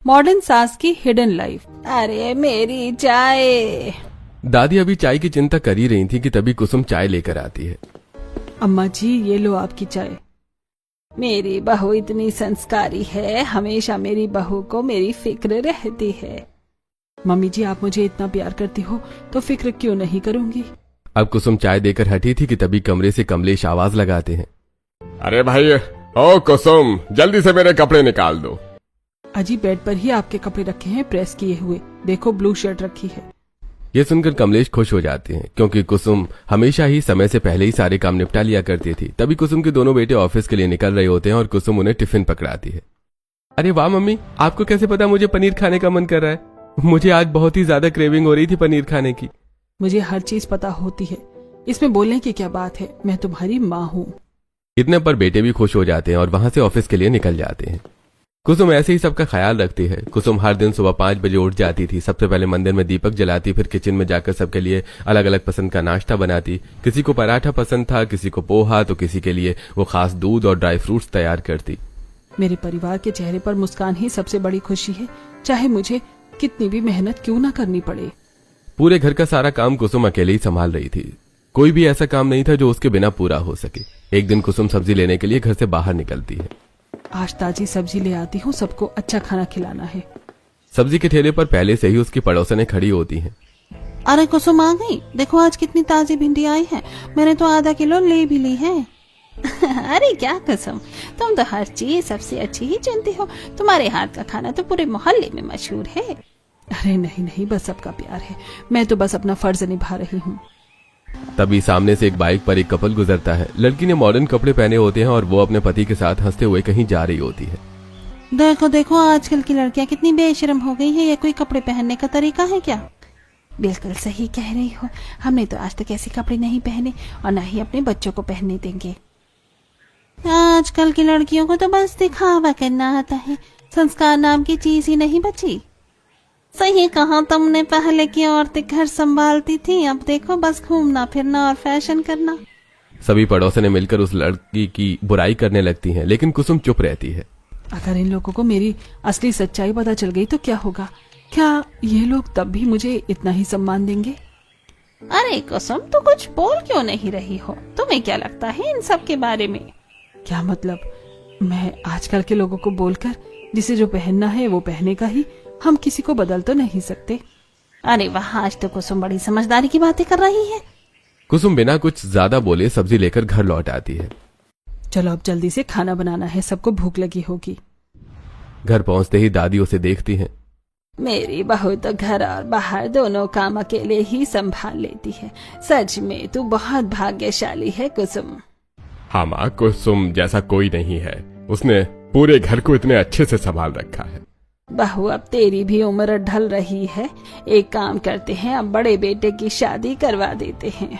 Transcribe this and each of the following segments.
Modern सास की hidden life. अरे मेरी चाय। दादी अभी चाय की चिंता कर ही रही थी कि तभी कुसुम चाय लेकर आती है। अम्मा जी ये लो आपकी चाय। मेरी बहू इतनी संस्कारी है, हमेशा मेरी बहू को मेरी फिक्र रहती है। मम्मी जी आप मुझे इतना प्यार करती हो तो फिक्र क्यों नहीं करूंगी। अब कुसुम चाय देकर हटी थी कि तभी कमरे से कमलेश आवाज लगाते हैं। अरे भाई, ओ कुसुम, जल्दी से मेरे कपड़े निकाल दो। अजी बेड पर ही आपके कपड़े रखे हैं प्रेस किए हुए, देखो ब्लू शर्ट रखी है। ये सुनकर कमलेश खुश हो जाते हैं क्योंकि कुसुम हमेशा ही समय से पहले ही सारे काम निपटा लिया करती थी। तभी कुसुम के दोनों बेटे ऑफिस के लिए निकल रहे होते हैं और कुसुम उन्हें टिफिन पकड़ाती है। अरे वाह मम्मी, आपको कैसे पता मुझे पनीर खाने का मन कर रहा है? मुझे आज बहुत ही ज्यादा क्रेविंग हो रही थी पनीर खाने की। मुझे हर चीज पता होती है, इसमें बोलने की क्या बात है, मैं तुम्हारी माँ हूँ। इतने पर बेटे भी खुश हो जाते हैं और वहां से ऑफिस के लिए निकल जाते हैं। कुसुम ऐसे ही सबका ख्याल रखती है। कुसुम हर दिन सुबह 5 बजे उठ जाती थी। सबसे पहले मंदिर में दीपक जलाती, फिर किचन में जाकर सबके लिए अलग अलग पसंद का नाश्ता बनाती। किसी को पराठा पसंद था, किसी को पोहा, तो किसी के लिए वो खास दूध और ड्राई फ्रूट्स तैयार करती। मेरे परिवार के चेहरे पर मुस्कान ही सबसे बड़ी खुशी है, चाहे मुझे कितनी भी मेहनत क्यों ना करनी पड़े। पूरे घर का सारा काम कुसुम अकेले ही संभाल रही थी। कोई भी ऐसा काम नहीं था जो उसके बिना पूरा हो सके। एक दिन कुसुम सब्जी लेने के लिए घर से बाहर निकलती है। आज ताजी सब्जी ले आती हूँ, सबको अच्छा खाना खिलाना है। सब्जी के ठेले पर पहले से ही उसकी पड़ोसनें खड़ी होती हैं। अरे कुसुम आ गई, देखो आज कितनी ताजी भिंडी आई है, मैंने तो आधा किलो ले भी ली है। अरे क्या कुसुम, तुम तो हर चीज सबसे अच्छी ही चुनती हो, तुम्हारे हाथ का खाना तो पूरे मोहल्ले में मशहूर है। अरे नहीं नहीं, बस सबका प्यार है, मैं तो बस अपना फर्ज निभा रही हूँ। तभी सामने से एक बाइक पर एक कपल गुजरता है। लड़की ने मॉडर्न कपड़े पहने होते हैं और वो अपने पति के साथ हंसते हुए कहीं जा रही होती है। देखो देखो आजकल की लड़कियां कितनी बेशर्म हो गई है, ये कोई कपड़े पहनने का तरीका है क्या? बिल्कुल सही कह रही हो, हमने तो आज तक ऐसे कपड़े नहीं पहने और न ही अपने बच्चों को पहनने देंगे। आजकल की लड़कियों को तो बस दिखावा करना आता है, संस्कार नाम की चीज ही नहीं बची। सही कहा तुमने, पहले की औरतें घर संभालती थी, अब देखो बस घूमना फिरना और फैशन करना। सभी पड़ोसनें मिलकर उस लड़की की बुराई करने लगती हैं, लेकिन कुसुम चुप रहती है। अगर इन लोगों को मेरी असली सच्चाई पता चल गई तो क्या होगा? क्या ये लोग तब भी मुझे इतना ही सम्मान देंगे? अरे कुसुम, तो कुछ बोल क्यों नहीं रही हो? तुम्हें क्या लगता है इन सब के बारे में? क्या मतलब? मैं आजकल के लोगों को बोलकर जिसे जो पहनना है वो पहने का ही, हम किसी को बदल तो नहीं सकते। अरे वाह, आज तो कुसुम बड़ी समझदारी की बातें कर रही है। कुसुम बिना कुछ ज्यादा बोले सब्जी लेकर घर लौट आती है। चलो अब जल्दी से खाना बनाना है, सबको भूख लगी होगी। घर पहुंचते ही दादी उसे देखती है। मेरी बहू तो घर और बाहर दोनों काम अकेले ही संभाल लेती है। सच में तू बहुत भाग्यशाली है कुसुम। हाँ माँ, कुसुम जैसा कोई नहीं है, उसने पूरे घर को इतने अच्छे से संभाल रखा है। बहू अब तेरी भी उम्र ढल रही है, एक काम करते हैं, अब बड़े बेटे की शादी करवा देते हैं।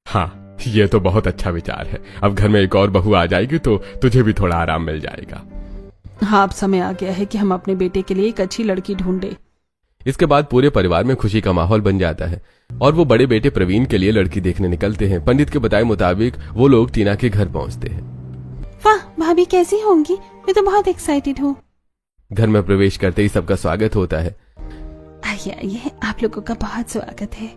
हाँ, ये तो बहुत अच्छा विचार है। अब घर में एक और बहू आ जाएगी तो तुझे भी थोड़ा आराम मिल जाएगा। हाँ, अब समय आ गया है कि हम अपने बेटे के लिए एक अच्छी लड़की ढूंढे। इसके बाद पूरे परिवार में खुशी का माहौल बन जाता है और वो बड़े बेटे प्रवीण के लिए लड़की देखने निकलते हैं। पंडित के बताए मुताबिक वो लोग टीना के घर पहुंचते हैं। वाह, भाभी कैसी होंगी? मैं तो बहुत एक्साइटेड हूँ। घर में प्रवेश करते ही सबका स्वागत होता है। आइए आइए, आप लोगों का बहुत स्वागत है।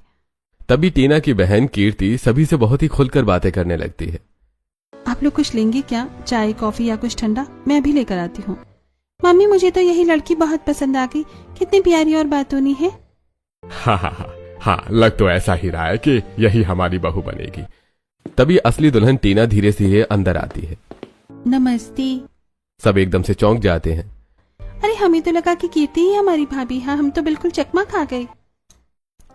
तभी टीना की बहन कीर्ति सभी से बहुत ही खुलकर बातें करने लगती है। आप लोग कुछ लेंगे क्या? चाय, कॉफी या कुछ ठंडा? मैं अभी लेकर आती हूँ। मम्मी मुझे तो यही लड़की बहुत पसंद आ गई, कितनी प्यारी और बातूनी है। हाँ हाँ हाँ हाँ, लग तो ऐसा ही रहा है कि यही हमारी बहू बनेगी। तभी असली दुल्हन टीना धीरे धीरे अंदर आती है। नमस्ते। सब एकदम से चौंक जाते हैं। अरे हमें तो लगा कि कीर्ति ही हमारी भाभी है, हम तो बिल्कुल चकमा खा गए।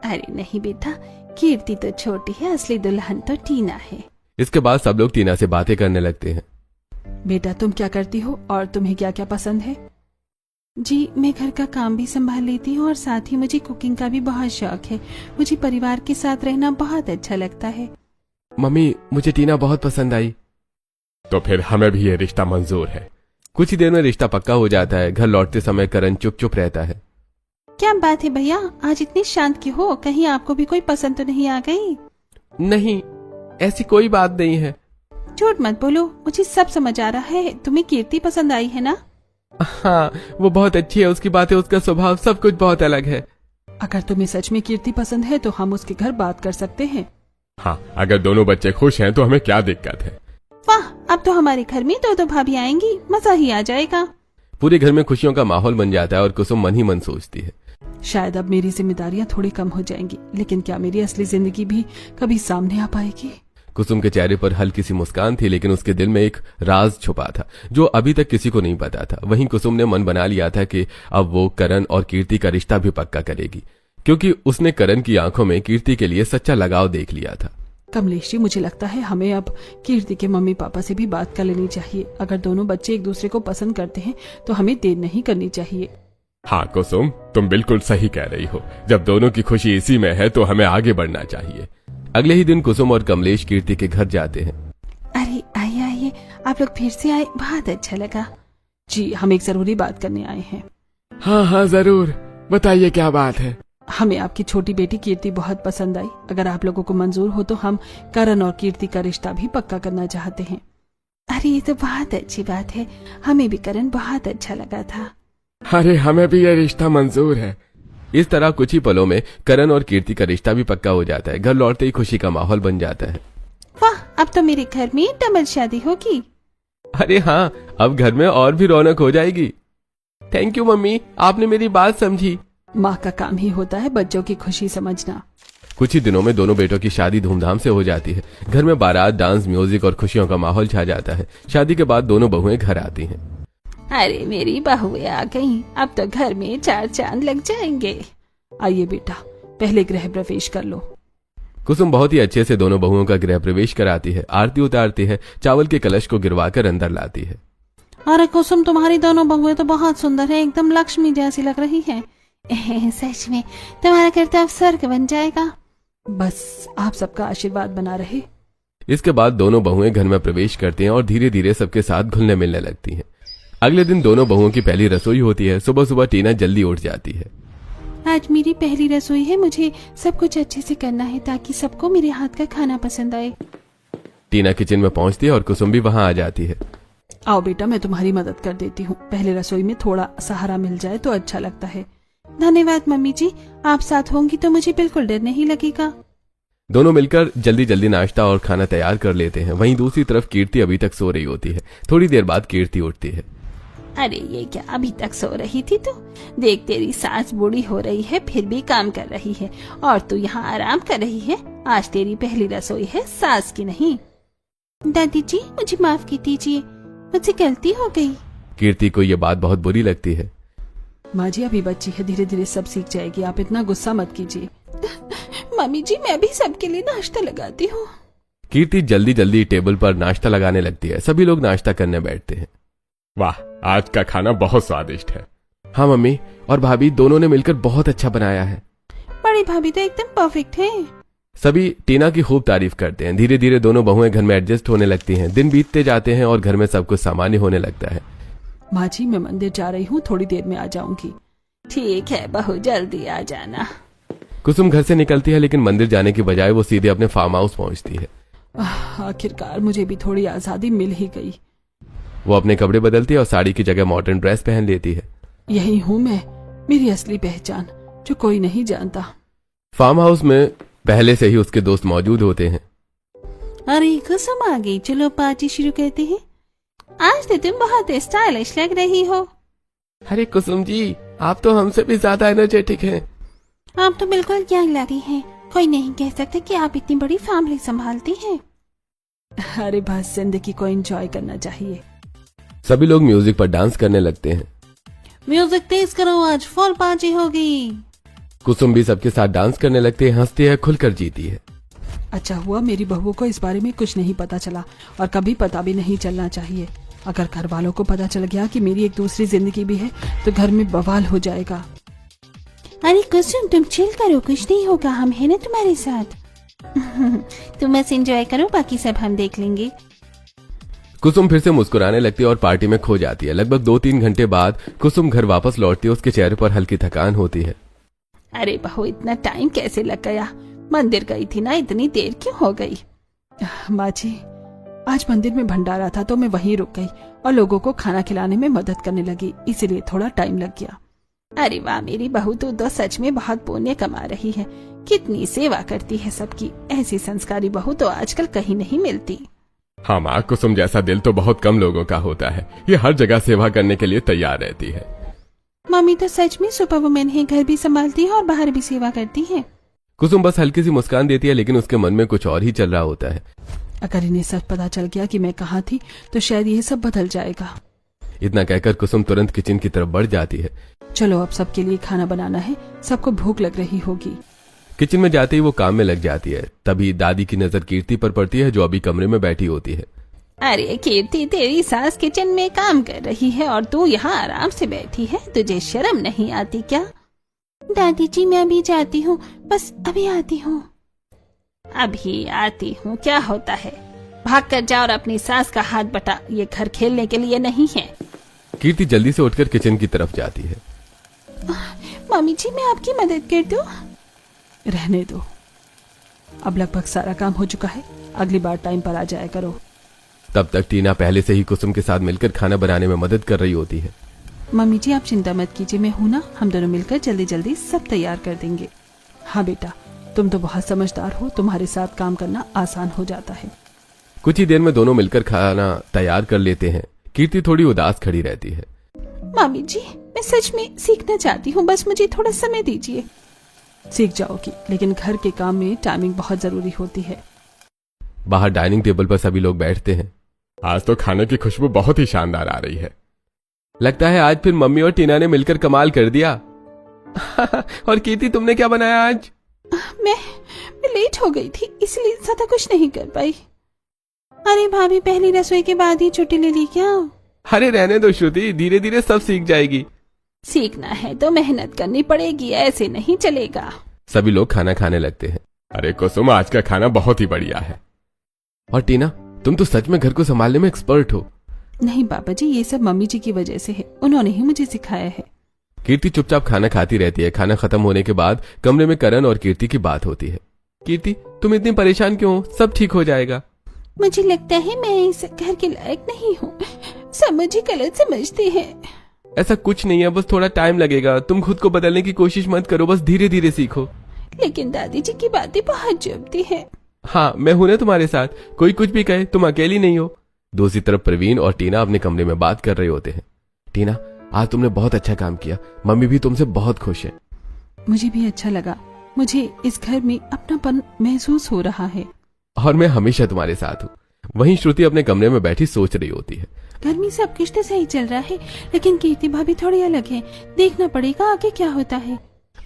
अरे नहीं बेटा, कीर्ति तो छोटी है, असली दुल्हन तो टीना है। इसके बाद सब लोग टीना से बातें करने लगते हैं। बेटा तुम क्या करती हो और तुम्हें क्या क्या पसंद है? जी, मैं घर का काम भी संभाल लेती हूँ और साथ ही मुझे कुकिंग का भी बहुत शौक है। मुझे परिवार के साथ रहना बहुत अच्छा लगता है। मम्मी, मुझे टीना बहुत पसंद आई। तो फिर हमें भी ये रिश्ता मंजूर है। कुछ ही देर में रिश्ता पक्का हो जाता है। घर लौटते समय करण चुप चुप रहता है। क्या बात है भैया, आज इतनी शांत क्यों हो? कहीं आपको भी कोई पसंद तो नहीं आ गई? नहीं, ऐसी कोई बात नहीं है। झूठ मत बोलो, मुझे सब समझ आ रहा है। तुम्हें कीर्ति पसंद आई है ना? हाँ, वो बहुत अच्छी है, उसकी बातें, उसका स्वभाव, सब कुछ बहुत अलग है। अगर तुम्हें सच में कीर्ति पसंद है तो हम उसके घर बात कर सकते हैं। हाँ, अगर दोनों बच्चे खुश हैं तो हमें क्या दिक्कत है। वाह, अब तो हमारे घर में दो भाभी आएंगी, मजा ही आ जाएगा। पूरे घर में खुशियों का माहौल बन जाता है और कुसुम मन ही मन सोचती है, शायद अब मेरी जिम्मेदारियां थोड़ी कम हो जाएंगी, लेकिन क्या मेरी असली जिंदगी भी कभी सामने आ पाएगी? कुसुम के चेहरे पर हल्की सी मुस्कान थी, लेकिन उसके दिल में एक राज छुपा था जो अभी तक किसी को नहीं पता था। वहीं कुसुम ने मन बना लिया था कि अब वो करण और कीर्ति का रिश्ता भी पक्का करेगी, क्योंकि उसने करण की आंखों में कीर्ति के लिए सच्चा लगाव देख लिया था। कमलेश जी, मुझे लगता है हमें अब कीर्ति के मम्मी पापा से भी बात कर लेनी चाहिए। अगर दोनों बच्चे एक दूसरे को पसंद करते हैं तो हमें देर नहीं करनी चाहिए। हाँ कुसुम, तुम बिल्कुल सही कह रही हो। जब दोनों की खुशी इसी में है तो हमें आगे बढ़ना चाहिए। अगले ही दिन कुसुम और कमलेश कीर्ति के घर जाते हैं। अरे आइए आइए, आप लोग फिर से आए, बहुत अच्छा लगा। जी, हम एक जरूरी बात करने आए हैं। हाँ हाँ जरूर, बताइए क्या बात है। हमें आपकी छोटी बेटी कीर्ति बहुत पसंद आई। अगर आप लोगों को मंजूर हो तो हम करण और कीर्ति का रिश्ता भी पक्का करना चाहते हैं। अरे ये तो बहुत अच्छी बात है, हमें भी करण बहुत अच्छा लगा था। अरे हमें भी ये रिश्ता मंजूर है। इस तरह कुछ ही पलों में करण और कीर्ति का रिश्ता भी पक्का हो जाता है। घर लौटते ही खुशी का माहौल बन जाता है। वाह, अब तो मेरे घर में डबल शादी होगी। अरे हाँ, अब घर में और भी रौनक हो जाएगी। थैंक यू मम्मी, आपने मेरी बात समझी। माँ का काम ही होता है बच्चों की खुशी समझना। कुछ ही दिनों में दोनों बेटों की शादी धूमधाम से हो जाती है। घर में बारात, डांस, म्यूजिक और खुशियों का माहौल छा जाता है। शादी के बाद दोनों बहुएं घर आती हैं। अरे मेरी बहुएं आ गईं, अब तो घर में 4 चांद लग जाएंगे। आइए बेटा, पहले गृह प्रवेश कर लो। कुसुम बहुत ही अच्छे से दोनों बहुओं का गृह प्रवेश कराती है, आरती उतारती है, चावल के कलश को गिरवाकर अंदर लाती है। अरे कुसुम, तुम्हारी दोनों बहुएं तो बहुत सुंदर है, एकदम लक्ष्मी जैसी लग रही है। सच में तुम्हारा घर तो अब स्वर्ग बन जाएगा। बस आप सबका आशीर्वाद बना रहे। इसके बाद दोनों बहुएं घर में प्रवेश करती हैं और धीरे धीरे सबके साथ घुलने मिलने लगती हैं। अगले दिन दोनों बहुओं की पहली रसोई होती है। सुबह सुबह टीना जल्दी उठ जाती है। आज मेरी पहली रसोई है, मुझे सब कुछ अच्छे से करना है ताकि सबको मेरे हाथ का खाना पसंद आए। टीना किचन में पहुंचती है और कुसुम भी वहां आ जाती है। आओ बेटा, मैं तुम्हारी मदद कर देती हूँ। पहले रसोई में थोड़ा सहारा मिल जाए तो अच्छा लगता है। धन्यवाद मम्मी जी, आप साथ होंगी तो मुझे बिल्कुल डर नहीं लगेगा। दोनों मिलकर जल्दी जल्दी नाश्ता और खाना तैयार कर लेते हैं। वहीं दूसरी तरफ कीर्ति अभी तक सो रही होती है। थोड़ी देर बाद कीर्ति उठती है। अरे ये क्या, अभी तक सो रही थी तू? देख, तेरी सास बूढ़ी हो रही है फिर भी काम कर रही है और तू यहाँ आराम कर रही है। आज तेरी पहली रसोई है, सास की नहीं। दादी जी, मुझे माफ की दीजिए, मुझसे गलती हो गई। कीर्ति को ये बात बहुत बुरी लगती है। माँ जी अभी बच्ची है, धीरे धीरे सब सीख जाएगी, आप इतना गुस्सा मत कीजिए। मम्मी जी, मैं भी सबके लिए नाश्ता लगाती हूँ। कीर्ति जल्दी जल्दी टेबल पर नाश्ता लगाने लगती है। सभी लोग नाश्ता करने बैठते हैं। वाह, आज का खाना बहुत स्वादिष्ट है। हाँ मम्मी और भाभी दोनों ने मिलकर बहुत अच्छा बनाया है। बड़ी भाभी तो एकदम परफेक्ट है। सभी टीना की खूब तारीफ करते हैं। धीरे धीरे दोनों बहुएं घर में एडजस्ट होने लगती हैं। दिन बीतते जाते हैं और घर में सब कुछ सामान्य होने लगता है। माँ जी, मैं मंदिर जा रही हूँ, थोड़ी देर में आ जाऊंगी। ठीक है बहू, जल्दी आ जाना। कुसुम घर से निकलती है, लेकिन मंदिर जाने की बजाय वो सीधे अपने फार्म हाउस पहुंचती है। आखिरकार मुझे भी थोड़ी आजादी मिल ही गई। वो अपने कपड़े बदलती है और साड़ी की जगह मॉडर्न ड्रेस पहन लेती है। यही हूँ मैं, मेरी असली पहचान जो कोई नहीं जानता। फार्म हाउस में पहले से ही उसके दोस्त मौजूद होते हैं। अरे कुसुम आ गई, चलो पार्टी शुरू करते हैं। आज तो तुम बहुत स्टाइलिश लग रही हो। अरे कुसुम जी, आप तो हमसे भी ज्यादा एनर्जेटिक हैं। आप तो बिल्कुल यंग लगी हैं, कोई नहीं कह सकता कि आप इतनी बड़ी फैमिली संभालती हैं। अरे बस जिंदगी को एंजॉय करना चाहिए। सभी लोग म्यूजिक पर डांस करने लगते हैं। म्यूजिक तेज करो, आज फुल पार्टी होगी। कुसुम भी सबके साथ डांस करने लगती है, हंसती है, खुलकर जीती है। अच्छा हुआ मेरी बहू को इस बारे में कुछ नहीं पता चला और कभी पता भी नहीं चलना चाहिए। अगर घर वालों को पता चल गया कि मेरी एक दूसरी जिंदगी भी है तो घर में बवाल हो जाएगा। अरे कुसुम, तुम चिल करो, कुछ नहीं होगा, हम हैं ना तुम्हारे साथ। तुम बस एंजॉय करो, बाकी सब हम देख लेंगे। कुसुम फिर से मुस्कुराने लगती है और पार्टी में खो जाती है। लगभग 2-3 घंटे बाद कुसुम घर वापस लौटती है। उसके चेहरे पर हल्की थकान होती है। अरे बहू, इतना टाइम कैसे लग गया? मंदिर गई थी ना, इतनी देर क्यों हो गई? माँ जी, आज मंदिर में भंडारा था तो मैं वहीं रुक गई और लोगों को खाना खिलाने में मदद करने लगी, इसीलिए थोड़ा टाइम लग गया। अरे वाह मेरी बहू, तू तो सच में बहुत पुण्य कमा रही है। कितनी सेवा करती है सबकी। ऐसी संस्कारी बहू तो आजकल कहीं नहीं मिलती। हाँ माँ, कुसुम जैसा दिल तो बहुत कम लोगों का होता है। ये हर जगह सेवा करने के लिए तैयार रहती है। मम्मी तो सच में सुपर वुमेन है, घर भी संभालती है और बाहर भी सेवा करती है। कुसुम बस हल्की सी मुस्कान देती है, लेकिन उसके मन में कुछ और ही चल रहा होता है। अगर इन्हें सच पता चल गया कि मैं कहाँ थी तो शायद ये सब बदल जाएगा। इतना कहकर कुसुम तुरंत किचन की तरफ बढ़ जाती है। चलो अब सबके लिए खाना बनाना है, सबको भूख लग रही होगी। किचन में जाते ही वो काम में लग जाती है। तभी दादी की नजर कीर्ति पर पड़ती है, जो अभी कमरे में बैठी होती है। अरे कीर्ति, तेरी सास किचन में काम कर रही है और तू यहाँ आराम से बैठी है। तुझे शर्म नहीं आती क्या? दादी जी मैं अभी जाती हूँ, बस अभी आती हूँ। अभी आती हूँ क्या होता है? भाग कर जा और अपनी सास का हाथ बटा। ये घर खेलने के लिए नहीं है। कीर्ति जल्दी से उठकर किचन की तरफ जाती है। मम्मी जी मैं आपकी मदद कर दूं? रहने दो, अब लगभग सारा काम हो चुका है, अगली बार टाइम पर आ जाया करो। तब तक टीना पहले से ही कुसुम के साथ मिलकर खाना बनाने में मदद कर रही होती है। मम्मी जी आप चिंता मत कीजिए, मैं हूं ना, हम दोनों मिलकर जल्दी जल्दी सब तैयार कर देंगे। हाँ बेटा, तुम तो बहुत समझदार हो, तुम्हारे साथ काम करना आसान हो जाता है। कुछ ही देर में दोनों मिलकर खाना तैयार कर लेते हैं। कीर्ति थोड़ी उदास खड़ी रहती है। मम्मी जी मैं सच में सीखना चाहती हूँ, बस मुझे थोड़ा समय दीजिए। सीख जाओगी, लेकिन घर के काम में टाइमिंग बहुत जरूरी होती है। बाहर डाइनिंग टेबल पर सभी लोग बैठते हैं। आज तो खाने की खुशबू बहुत ही शानदार आ रही है। लगता है आज फिर मम्मी और टीना ने मिलकर कमाल कर दिया। और कीर्ति तुमने क्या बनाया आज? मैं लेट हो गई थी इसलिए ज्यादा कुछ नहीं कर पाई। अरे भाभी, पहली रसोई के बाद ही छुट्टी ले ली क्या? अरे रहने दो श्रुति, धीरे धीरे सब सीख जाएगी। सीखना है तो मेहनत करनी पड़ेगी, ऐसे नहीं चलेगा। सभी लोग खाना खाने लगते हैं। अरे कुसुम, आज का खाना बहुत ही बढ़िया है। और टीना, तुम तो सच में घर को संभालने में एक्सपर्ट हो। नहीं पापा जी, ये सब मम्मी जी की वजह से है, उन्होंने ही मुझे सिखाया है। कीर्ति चुपचाप खाना खाती रहती है। खाना खत्म होने के बाद कमरे में करण और कीर्ति की बात होती है। कीर्ति, तुम इतनी परेशान क्यों हो? सब ठीक हो जाएगा। मुझे लगता है मैं इस घर के लायक नहीं हूँ, सब मुझे गलत समझते हैं। ऐसा कुछ नहीं है, बस थोड़ा टाइम लगेगा। तुम खुद को बदलने की कोशिश मत करो, बस धीरे धीरे सीखो। लेकिन दादी जी की बातें बहुत चुभती हैं। हाँ, मैं हूं ना तुम्हारे साथ, कोई कुछ भी कहे तुम अकेली नहीं हो। दूसरी तरफ प्रवीण और टीना अपने कमरे में बात कर रहे होते हैं। टीना, आज तुमने बहुत अच्छा काम किया, मम्मी भी तुमसे बहुत खुश है। मुझे भी अच्छा लगा, मुझे इस घर में अपनापन महसूस हो रहा है। और मैं हमेशा तुम्हारे साथ हूँ। वहीं श्रुति अपने कमरे में बैठी सोच रही होती है। घर में सब कुछ तो सही चल रहा है, लेकिन कीर्ति भाभी थोड़ी अलग है। देखना पड़ेगा आगे क्या होता है।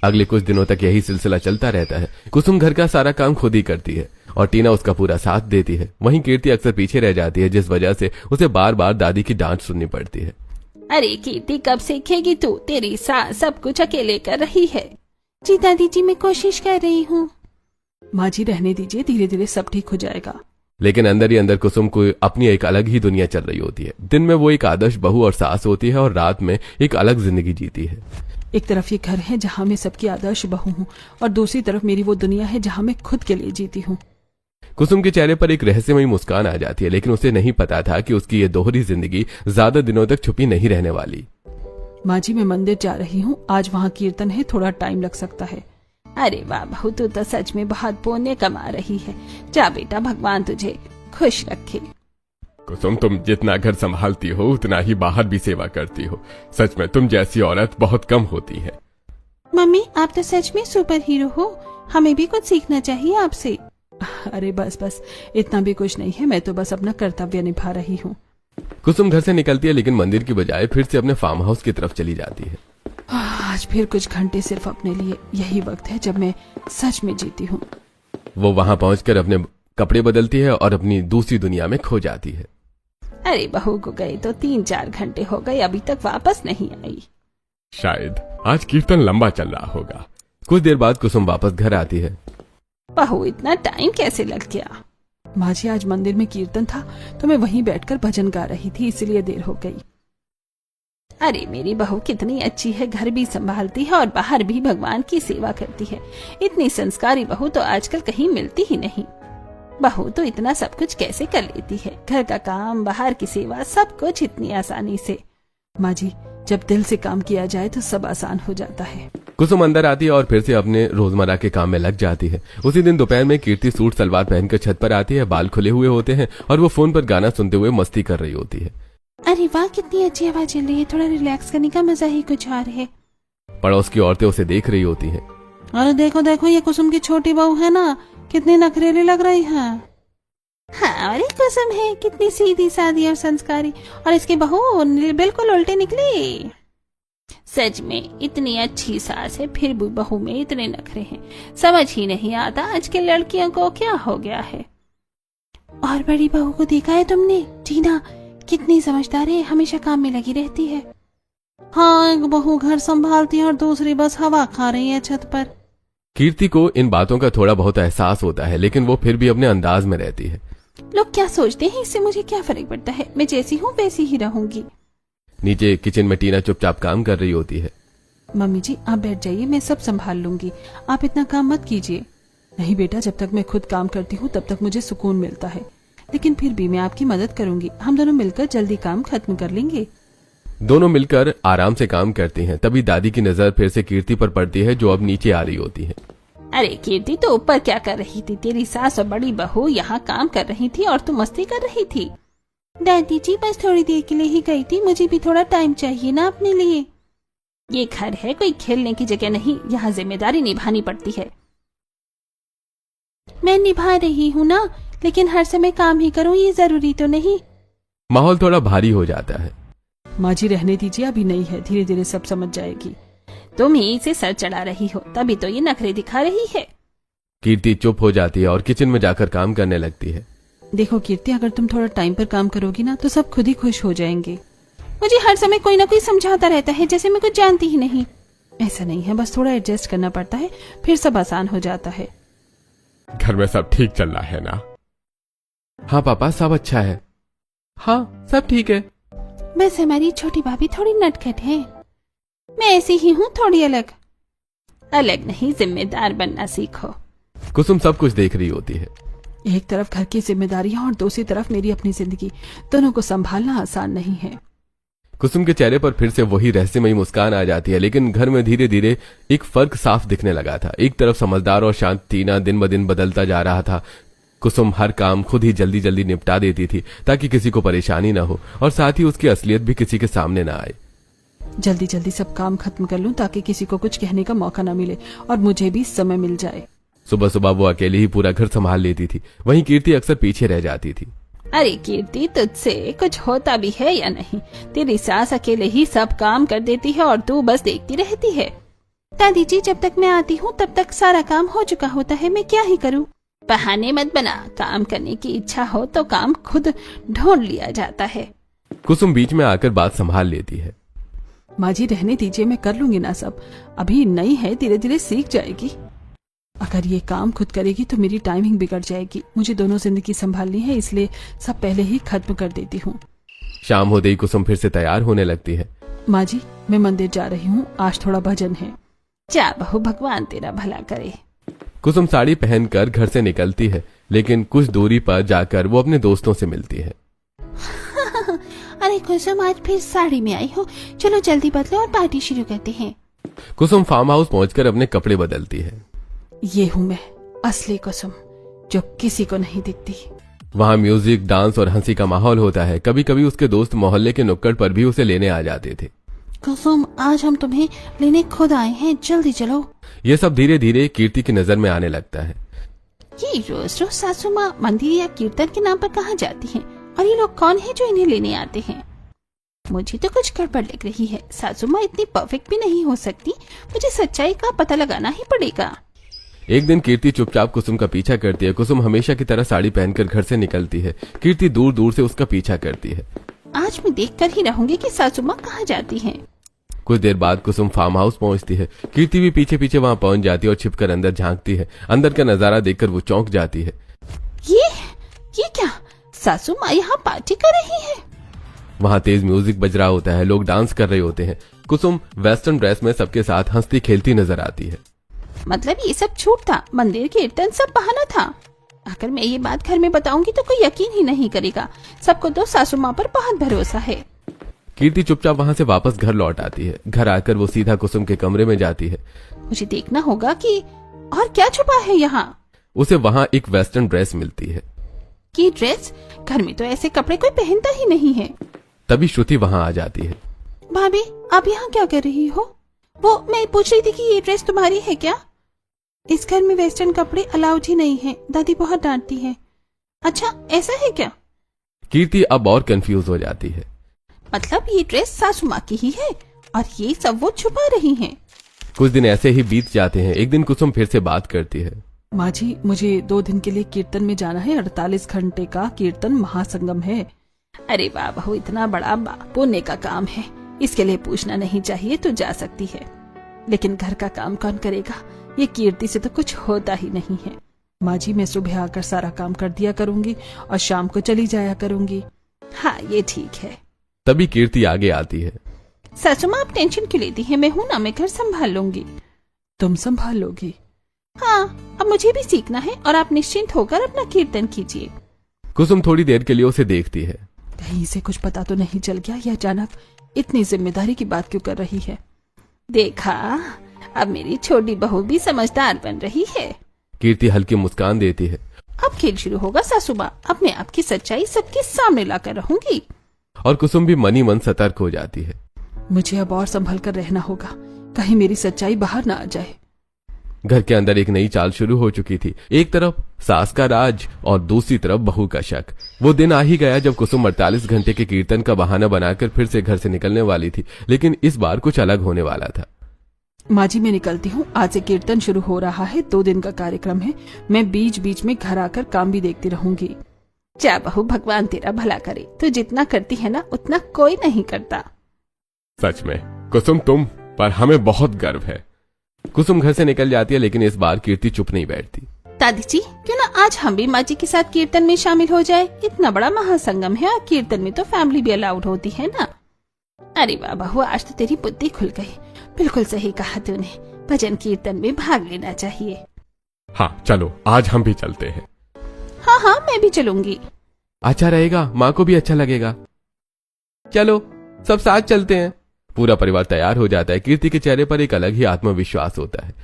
अगले कुछ दिनों तक यही सिलसिला चलता रहता है। कुसुम घर का सारा काम खुद ही करती है और टीना उसका पूरा साथ देती है। वहीं कीर्ति अक्सर पीछे रह जाती है, जिस वजह से उसे बार बार दादी की डांट सुननी पड़ती है। अरे कीर्ति, कब सीखेगी तू? तेरी सास सब कुछ अकेले कर रही है। जी दादी जी, मैं कोशिश कर रही हूँ। माँ जी रहने दीजिए, धीरे धीरे सब ठीक हो जाएगा। लेकिन अंदर ही अंदर कुसुम को अपनी एक अलग ही दुनिया चल रही होती है। दिन में वो एक आदर्श बहू और सास होती है और रात में एक अलग जिंदगी जीती है। एक तरफ ये घर है जहाँ मैं सबकी आदर्श बहू हूँ और दूसरी तरफ मेरी वो दुनिया है जहाँ मैं खुद के लिए जीती हूँ। कुसुम के चेहरे पर एक रहस्यमयी मुस्कान आ जाती है, लेकिन उसे नहीं पता था कि उसकी ये दोहरी जिंदगी ज्यादा दिनों तक छुपी नहीं रहने वाली। माँ जी मैं मंदिर जा रही हूँ, आज वहाँ कीर्तन है, थोड़ा टाइम लग सकता है। अरे वाह बहू, तू तो सच में बहुत पुण्य कमा रही है। जा बेटा, भगवान तुझे खुश रखे। कुसुम, तुम जितना घर संभालती हो उतना ही बाहर भी सेवा करती हो। सच में तुम जैसी औरत बहुत कम होती है। मम्मी, आप तो सच में सुपर हीरो हो, हमें भी कुछ सीखना चाहिए आपसे। अरे बस बस, इतना भी कुछ नहीं है, मैं तो बस अपना कर्तव्य निभा रही हूँ। कुसुम घर से निकलती है, लेकिन मंदिर की बजाय फिर से अपने फार्म हाउस की तरफ चली जाती है। आज फिर कुछ घंटे सिर्फ अपने लिए, यही वक्त है जब मैं सच में जीती हूँ। वो वहां पहुंचकर अपने कपड़े बदलती है और अपनी दूसरी दुनिया में खो जाती है। अरे बहू को गए तो 3-4 घंटे हो गए, अभी तक वापस नहीं आई। शायद आज कीर्तन लंबा चल रहा होगा। कुछ देर बाद कुसुम वापस घर आती है। बहू, इतना टाइम कैसे लग गया? माँ जी आज मंदिर में कीर्तन था तो मैं वहीं बैठकर भजन गा रही थी, इसलिए देर हो गई। अरे मेरी बहू कितनी अच्छी है, घर भी संभालती है और बाहर भी भगवान की सेवा करती है। इतनी संस्कारी बहू तो आजकल कहीं मिलती ही नहीं। बहू तो इतना सब कुछ कैसे कर लेती है, घर का काम, बाहर की सेवा, सब कुछ इतनी आसानी से। माँ जी, जब दिल से काम किया जाए तो सब आसान हो जाता है। कुसुम अंदर आती है और फिर से अपने रोजमर्रा के काम में लग जाती है। उसी दिन दोपहर में कीर्ति सूट सलवार पहनकर छत पर आती है। बाल खुले हुए होते हैं और वो फोन पर गाना सुनते हुए मस्ती कर रही होती है। अरे वाह, कितनी अच्छी हवा चल रही है, थोड़ा रिलैक्स करने का मजा ही कुछ और है। पड़ोस की औरतें उसे देख रही होती हैं। अरे देखो देखो, ये कुसुम की छोटी बहू है ना, कितनी नखरेली लग रही है। हाँ, और एक कुसुम है, कितनी सीधी सादी और संस्कारी, और इसकी बहू बिल्कुल उल्टी निकली। सच में इतनी अच्छी सास है, फिर भी बहू में इतने नखरे हैं। समझ ही नहीं आता आज के लड़कियों को क्या हो गया है। और बड़ी बहू को देखा है तुमने, टीना, कितनी समझदार है, हमेशा काम में लगी रहती है। हाँ, एक बहू घर संभालती है और दूसरी बस हवा खा रही है छत पर। कीर्ति को इन बातों का थोड़ा बहुत एहसास होता है, लेकिन वो फिर भी अपने अंदाज में रहती है। लोग क्या सोचते हैं, इससे मुझे क्या फर्क पड़ता है, मैं जैसी हूँ वैसी ही रहूंगी। नीचे किचन में टीना चुपचाप काम कर रही होती है। मम्मी जी, आप बैठ जाइए, मैं सब संभाल लूंगी, आप इतना काम मत कीजिए। नहीं बेटा, जब तक मैं खुद काम करती हूँ तब तक मुझे सुकून मिलता है, लेकिन फिर भी मैं आपकी मदद करूंगी। हम दोनों मिलकर जल्दी काम खत्म कर लेंगे। दोनों मिलकर आराम से काम करती हैं। तभी दादी की नजर फिर से कीर्ति पर पड़ती है, जो अब नीचे आ रही होती है। अरे कीर्ति, तो ऊपर क्या कर रही थी? तेरी सास और बड़ी बहू यहाँ काम कर रही थी और तू मस्ती कर रही थी। दादी जी, बस थोड़ी देर के लिए ही गई थी, मुझे भी थोड़ा टाइम चाहिए ना अपने लिए। ये घर है, कोई खेलने की जगह नहीं, यहाँ जिम्मेदारी निभानी पड़ती है। मैं निभा रही हूँ ना, लेकिन हर समय काम ही करूँ ये जरूरी तो नहीं। माहौल थोड़ा भारी हो जाता है। माँ जी, रहने दीजिए, अभी नहीं है, धीरे धीरे सब समझ जाएगी। तुम ही इसे सर चढ़ा रही हो, तभी तो ये नखरे दिखा रही है। कीर्ति चुप हो जाती है और किचन में जाकर काम करने लगती है। देखो कीर्ति, अगर तुम थोड़ा टाइम पर काम करोगी ना तो सब खुद ही खुश हो जाएंगे। मुझे हर समय कोई ना कोई समझाता रहता है, जैसे मैं कुछ जानती ही नहीं। ऐसा नहीं है, बस थोड़ा एडजस्ट करना पड़ता है, फिर सब आसान हो जाता है। घर में सब ठीक चल रहा है ना? हाँ पापा, सब अच्छा है। हाँ, सब ठीक है। बस हमारी छोटी भाभी थोड़ी नटखट है, मैं ऐसी ही हूँ, थोड़ी अलग। अलग नहीं, जिम्मेदार बनना सीखो। कुसुम सब कुछ देख रही होती है। एक तरफ घर की जिम्मेदारियां और दूसरी तरफ मेरी अपनी जिंदगी, दोनों को संभालना आसान नहीं है। कुसुम के चेहरे पर फिर से वही रहस्यमयी मुस्कान आ जाती है, लेकिन घर में धीरे धीरे एक फर्क साफ दिखने लगा था। एक तरफ समझदार और शांत टीना दिन ब दिन बदलता जा रहा था। कुसुम हर काम खुद ही जल्दी जल्दी निपटा देती थी ताकि किसी को परेशानी न हो, और साथ ही उसकी असलियत भी किसी के सामने न आए। जल्दी जल्दी सब काम खत्म कर लूं ताकि किसी को कुछ कहने का मौका न मिले और मुझे भी समय मिल जाए। सुबह सुबह वो अकेली ही पूरा घर संभाल लेती थी, वहीं कीर्ति अक्सर पीछे रह जाती थी। अरे कीर्ति, तुझसे कुछ होता भी है या नहीं? तेरी सास अकेले ही सब काम कर देती है और तू बस देखती रहती है। दादी जी, जब तक मैं आती हूँ तब तक सारा काम हो चुका होता है, मैं क्या ही करूँ। बहाने मत बना, काम करने की इच्छा हो तो काम खुद ढूंढ लिया जाता है। कुसुम बीच में आकर बात संभाल लेती है। माँ जी, रहने दीजिए, मैं कर लूंगी ना सब, अभी नई है, धीरे धीरे सीख जाएगी। अगर ये काम खुद करेगी तो मेरी टाइमिंग बिगड़ जाएगी। मुझे दोनों जिंदगी संभालनी है, इसलिए सब पहले ही खत्म कर देती हूँ। शाम होते ही कुसुम फिर से तैयार होने लगती है। माँ जी, मैं मंदिर जा रही हूँ, आज थोड़ा भजन है। जा बहू, भगवान तेरा भला करे। कुसुम साड़ी पहनकर घर से निकलती है, लेकिन कुछ दूरी पर जाकर वो अपने दोस्तों से मिलती है। अरे कुसुम, आज फिर साड़ी में आई हो, चलो जल्दी बदलो और पार्टी शुरू करते हैं। कुसुम फार्म हाउस पहुंचकर अपने कपड़े बदलती है। ये हूँ मैं, असली कुसुम, जो किसी को नहीं दिखती। वहाँ म्यूजिक, डांस और हंसी का माहौल होता है। कभी कभी उसके दोस्त मोहल्ले के नुक्कड़ पर भी उसे लेने आ जाते थे। कुसुम, आज हम तुम्हें लेने खुद आए हैं, जल्दी चलो। ये सब धीरे धीरे कीर्ति की नजर में आने लगता है। ये रोज रोज सासू माँ मंदिर या कीर्तन के नाम पर कहाँ जाती हैं? और ये लोग कौन है जो इन्हें लेने आते हैं? मुझे तो कुछ गड़बड़ लग रही है। सासू माँ इतनी परफेक्ट भी नहीं हो सकती, मुझे सच्चाई का पता लगाना ही पड़ेगा। एक दिन कीर्ति चुपचाप कुसुम का पीछा करती है। कुसुम हमेशा की तरह साड़ी पहनकर घर से निकलती है। कीर्ति दूर दूर से उसका पीछा करती है। आज मैं देखकर ही रहूंगी कि सासू माँ कहाँ जाती हैं। कुछ देर बाद कुसुम फार्म हाउस पहुंचती है। कीर्ति भी पीछे पीछे वहां पहुंच जाती है और छिपकर अंदर झांकती है। अंदर का नजारा देखकर वो चौंक जाती है। ये क्या? सासू माँ यहाँ पार्टी कर रही है? वहाँ तेज म्यूजिक बज रहा होता है, लोग डांस कर रहे होते हैं। कुसुम वेस्टर्न ड्रेस में सबके साथ हंसती खेलती नजर आती है। मतलब ये सब झूठ था, मंदिर कीर्तन सब बहाना था। अगर मैं ये बात घर में बताऊंगी तो कोई यकीन ही नहीं करेगा। सबको तो सासू माँ पर बहुत भरोसा है। कीर्ति चुपचाप वहां से वापस घर लौट आती है। घर आकर वो सीधा कुसुम के कमरे में जाती है। मुझे देखना होगा कि और क्या छुपा है यहाँ। उसे वहां एक वेस्टर्न ड्रेस मिलती है। की ड्रेस? घर में तो ऐसे कपड़े कोई पहनता ही नहीं है। तभी श्रुति वहां आ जाती है। भाभी, आप यहाँ क्या कर रही हो? वो मैं पूछ रही थी कि ये ड्रेस तुम्हारी है क्या? इस घर में वेस्टर्न कपड़े अलाउड ही नहीं है, दादी बहुत डांटती है। अच्छा, ऐसा है क्या? कीर्ति अब और कंफ्यूज हो जाती है। मतलब ये ड्रेस सासू माँ की ही है और ये सब वो छुपा रही हैं। कुछ दिन ऐसे ही बीत जाते हैं। एक दिन कुसुम फिर से बात करती है। माँ जी, मुझे 2 दिन के लिए कीर्तन में जाना है। 48 घंटे का कीर्तन महासंगम है। अरे वाह बहू, इतना बड़ा पुण्य का काम है, इसके लिए पूछना नहीं चाहिए, तो जा सकती है। लेकिन घर का काम कौन करेगा? ये कीर्ति से तो कुछ होता ही नहीं है। माँ जी, मैं सुबह आकर सारा काम कर दिया करूंगी और शाम को चली जाया करूंगी। हाँ, ये ठीक है। तभी कीर्ति आगे आती है। सासू माँ, आप टेंशन क्यों लेती है? मैं हूँ ना, मैं घर संभाल लूंगी। तुम संभाल लोगी? हाँ, अब मुझे भी सीखना है और आप निश्चिंत होकर अपना कीर्तन कीजिए। कुसुम थोड़ी देर के लिए उसे देखती है। कहीं से कुछ पता तो नहीं चल गया? यह अचानक इतनी जिम्मेदारी की बात क्यों कर रही है? देखा, अब मेरी छोटी बहू भी समझदार बन रही है। कीर्ति हल्की मुस्कान देती है। अब खेल शुरू होगा सासू माँ। अब मैं आपकी सच्चाई सबके सामने लाकर रहूंगी। और कुसुम भी मनी मन सतर्क हो जाती है। मुझे अब और संभल कर रहना होगा, कहीं मेरी सच्चाई बाहर ना आ जाए। घर के अंदर एक नई चाल शुरू हो चुकी थी। एक तरफ सास का राज और दूसरी तरफ बहू का शक। वो दिन आ ही गया जब कुसुम 48 घंटे के कीर्तन का बहाना बनाकर फिर से घर से निकलने वाली थी, लेकिन इस बार कुछ अलग होने वाला था। माँ जी, मैं निकलती हूँ। आज से कीर्तन शुरू हो रहा है, 2 दिन का कार्यक्रम है। मैं बीच बीच में घर आकर काम भी देखती रहूंगी। जा बहू, भगवान तेरा भला करे। तू जितना करती है ना, उतना कोई नहीं करता। सच में कुसुम, तुम पर हमें बहुत गर्व है। कुसुम घर से निकल जाती है, लेकिन इस बार कीर्ति चुप नहीं बैठती। दादी जी, क्यों ना आज हम भी माँ जी के साथ कीर्तन में शामिल हो जाए? इतना बड़ा महासंगम है और कीर्तन में तो फैमिली भी अलाउड होती है ना। अरे वाह बहू, आज तो तेरी बुद्धि खुल गई। बिल्कुल सही कहा तूने, भजन कीर्तन में भाग लेना चाहिए। हाँ चलो, आज हम भी चलते हैं। हाँ हाँ, मैं भी चलूंगी। अच्छा रहेगा, माँ को भी अच्छा लगेगा। चलो सब साथ चलते हैं। पूरा परिवार तैयार हो जाता है। कीर्ति के चेहरे पर एक अलग ही आत्मविश्वास होता है।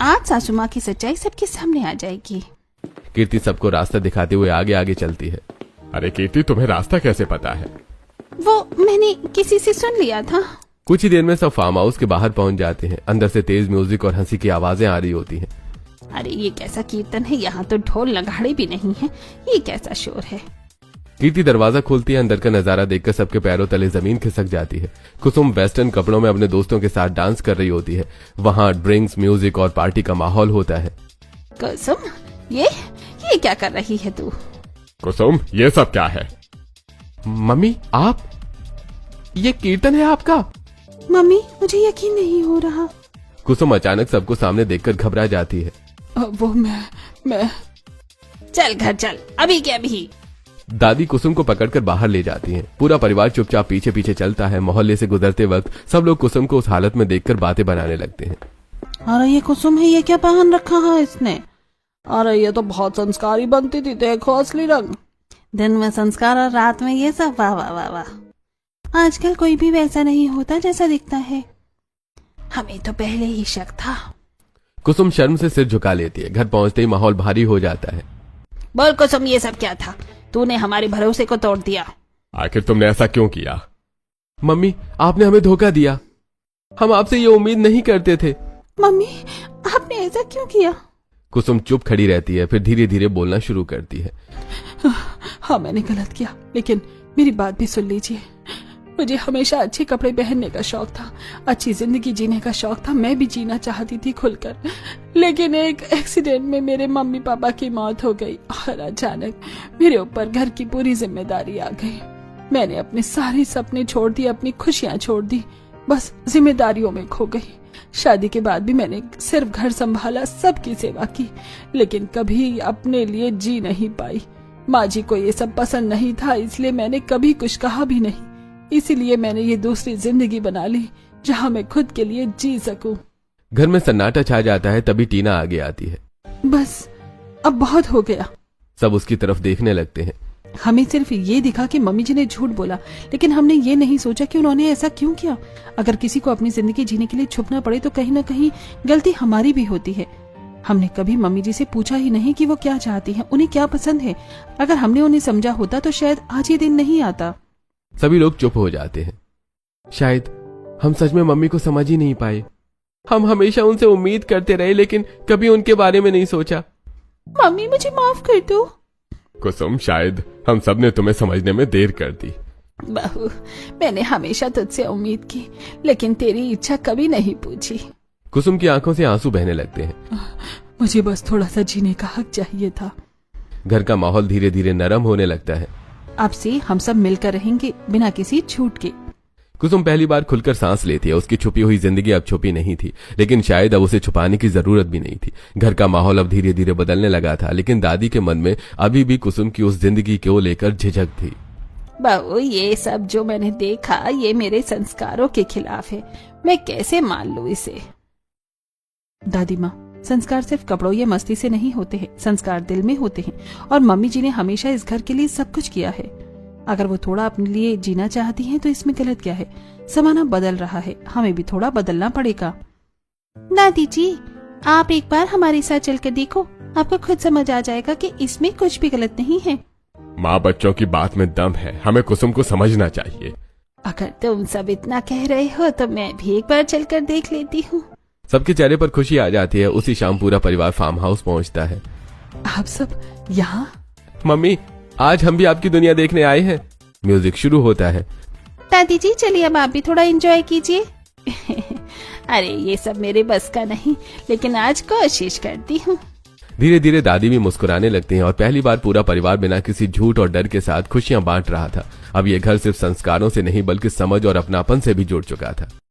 आज सासू माँ की सच्चाई सबके सामने आ जाएगी। कीर्ति सबको रास्ता दिखाते हुए आगे आगे चलती है। अरे कीर्ति, तुम्हें रास्ता कैसे पता है? वो मैंने किसी से सुन लिया था। कुछ ही देर में सब फार्म हाउस के बाहर पहुंच जाते हैं। अंदर से तेज म्यूजिक और हंसी की आवाजें आ रही होती हैं। अरे ये कैसा कीर्तन है? यहाँ तो ढोल नगाड़े भी नहीं है। ये कैसा शोर है? कीर्ति दरवाजा खोलती है। अंदर का नजारा देखकर सबके पैरों तले जमीन खिसक जाती है। कुसुम वेस्टर्न कपड़ों में अपने दोस्तों के साथ डांस कर रही होती है। वहाँ ड्रिंक्स, म्यूजिक और पार्टी का माहौल होता है। कुसुम, ये क्या कर रही है तू? कुसुम, ये सब क्या है? मम्मी, आप? ये कीर्तन है आपका? मम्मी, मुझे यकीन नहीं हो रहा। कुसुम अचानक सबको सामने देखकर घबरा जाती है। वो मैं चल घर चल, अभी के अभी। दादी कुसुम को पकड़कर बाहर ले जाती हैं। पूरा परिवार चुपचाप पीछे पीछे चलता है। मोहल्ले से गुजरते वक्त सब लोग कुसुम को उस हालत में देखकर बातें बनाने लगते हैं। अरे ये कुसुम है, ये क्या पहन रखा है इसने? अरे ये तो बहुत संस्कारी बनती थी, देखो असली रंग। दिन में संस्कार और रात में ये सब। वाह वाह वाह वाह। आजकल कोई भी वैसा नहीं होता जैसा दिखता है। हमें तो पहले ही शक था। कुसुम शर्म से सिर झुका लेती है। घर पहुंचते ही माहौल भारी हो जाता है। बोल कुसुम, ये सब क्या था? तूने हमारे भरोसे को तोड़ दिया। आखिर तुमने ऐसा क्यों किया? मम्मी, आपने हमें धोखा दिया। हम आपसे ये उम्मीद नहीं करते थे। मम्मी, आपने ऐसा क्यों किया? कुसुम चुप खड़ी रहती है, फिर धीरे धीरे बोलना शुरू करती है। हाँ, मैंने गलत किया, लेकिन मेरी बात भी सुन लीजिए। मुझे हमेशा अच्छे कपड़े पहनने का शौक था, अच्छी जिंदगी जीने का शौक था। मैं भी जीना चाहती थी खुलकर, लेकिन एक एक्सीडेंट में मेरे मम्मी पापा की मौत हो गई और अचानक मेरे ऊपर घर की पूरी जिम्मेदारी आ गई। मैंने अपने सारे सपने छोड़ दिए, अपनी खुशियां छोड़ दी, बस जिम्मेदारियों में खो गई। शादी के बाद भी मैंने सिर्फ घर संभाला, सबकी सेवा की, लेकिन कभी अपने लिए जी नहीं पाई। माँ जी को ये सब पसंद नहीं था, इसलिए मैंने कभी कुछ कहा भी नहीं। इसीलिए मैंने ये दूसरी जिंदगी बना ली जहाँ मैं खुद के लिए जी सकूं। घर में सन्नाटा छा जाता है। तभी टीना आगे आती है। बस अब बहुत हो गया। सब उसकी तरफ देखने लगते हैं। हमें सिर्फ ये दिखा कि मम्मी जी ने झूठ बोला, लेकिन हमने ये नहीं सोचा कि उन्होंने ऐसा क्यों किया। अगर किसी को अपनी जिंदगी जीने के लिए छुपना पड़े तो कहीं ना कहीं गलती हमारी भी होती है। हमने कभी मम्मी जी से पूछा ही नहीं कि वो क्या चाहती हैं, उन्हें क्या पसंद है। अगर हमने उन्हें समझा होता तो शायद आज ये दिन नहीं आता। सभी लोग चुप हो जाते हैं। शायद हम सच में मम्मी को समझ ही नहीं पाए। हम हमेशा उनसे उम्मीद करते रहे लेकिन कभी उनके बारे में नहीं सोचा। मम्मी मुझे माफ कर दो। कुसुम, शायद हम सब ने तुम्हें समझने में देर कर दी। बहू, मैंने हमेशा तुझसे उम्मीद की, लेकिन तेरी इच्छा कभी नहीं पूछी। कुसुम की आंखों से आंसू बहने लगते हैं। मुझे बस थोड़ा सा जीने का हक चाहिए था। घर का माहौल धीरे धीरे नरम होने लगता है। अब से हम सब मिलकर रहेंगे बिना किसी छूट के। कुसुम पहली बार खुलकर सांस लेती है। उसकी छुपी हुई जिंदगी अब छुपी नहीं थी, लेकिन शायद अब उसे छुपाने की जरूरत भी नहीं थी। घर का माहौल अब धीरे धीरे बदलने लगा था, लेकिन दादी के मन में अभी भी कुसुम की उस जिंदगी को लेकर झिझक थी। बहू, ये सब जो मैंने देखा ये मेरे संस्कारों के खिलाफ है। मैं कैसे मान लूं इसे? दादी माँ, संस्कार सिर्फ कपड़ों या मस्ती से नहीं होते हैं, संस्कार दिल में होते हैं। और मम्मी जी ने हमेशा इस घर के लिए सब कुछ किया है। अगर वो थोड़ा अपने लिए जीना चाहती हैं तो इसमें गलत क्या है? जमाना बदल रहा है, हमें भी थोड़ा बदलना पड़ेगा। दादी जी, आप एक बार हमारे साथ चलकर देखो, आपको खुद समझ आ जाएगा कि इसमें कुछ भी गलत नहीं है। माँ बच्चों की बात में दम है, हमें कुसुम को समझना चाहिए। अगर तुम सब इतना कह रहे हो तो मैं भी एक बार चलकर देख लेती हूँ। सबके चेहरे पर खुशी आ जाती है। उसी शाम पूरा परिवार फार्म हाउस पहुंचता है। आप सब यहाँ? मम्मी, आज हम भी आपकी दुनिया देखने आए हैं। म्यूजिक शुरू होता है। दादी जी चलिए अब आप भी थोड़ा एंजॉय कीजिए। अरे ये सब मेरे बस का नहीं, लेकिन आज कोशिश करती हूँ। धीरे धीरे दादी भी मुस्कुराने लगती हैं और पहली बार पूरा परिवार बिना किसी झूठ और डर के साथ खुशियां बांट रहा था। अब ये घर सिर्फ संस्कारों से नहीं बल्कि समझ और अपनापन से भी जुड़ चुका था।